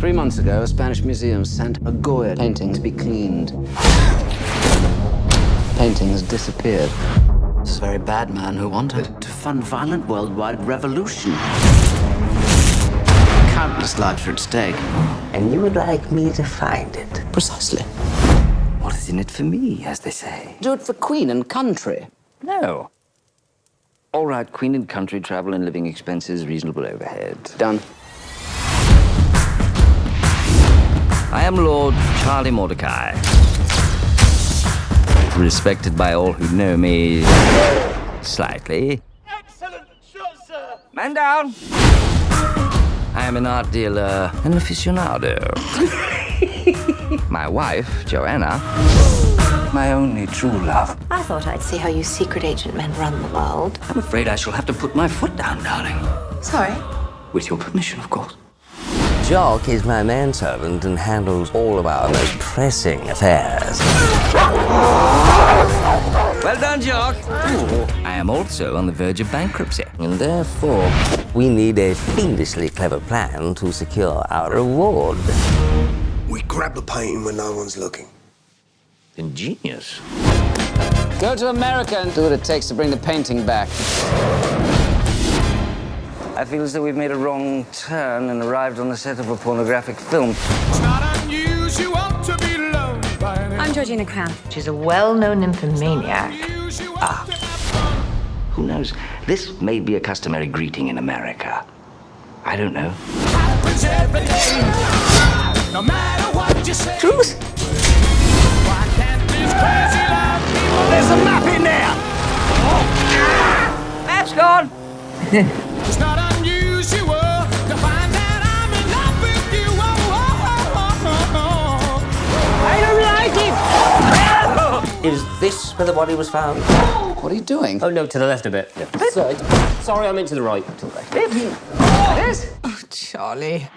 3 months ago, a Spanish museum sent a Goya painting to be cleaned. Painting has disappeared. This is a very bad man who wanted to fund violent worldwide revolution. Countless lives are at stake. And you would like me to find it? Precisely. What is in it for me, as they say? Do it for Queen and country. No. All right, Queen and country, travel and living expenses, reasonable overhead. Done. I am Lord Charlie Mordecai. Respected by all who know me slightly. Excellent shot, sir! Man down! I am an art dealer, an aficionado. My wife, Joanna, my only true love. I thought I'd see how you secret agent men run the world. I'm afraid I shall have to put my foot down, darling. Sorry. With your permission, of course. Jock is my manservant and handles all of our most pressing affairs. Well done, Jock. I am also on the verge of bankruptcy. And therefore, we need a fiendishly clever plan to secure our reward. We grab the painting when no one's looking. Ingenious. Go to America and do what it takes to bring the painting back. I feel as though we've made a wrong turn and arrived on the set of a pornographic film. It's not unusual to be loved by an I'm Georgina Crown. She's a well-known nymphomaniac. Who knows? This may be a customary greeting in America. I don't know. happens every day. No matter what you say. Truth? Why can't this crazy love people? There's a map in there! Map's gone! It's not unusual to find that I'm in love with you. I don't like it! Is this where the body was found? What are you doing? Oh, no, to the left a bit. Sorry, I meant to the right. It is. Charlie.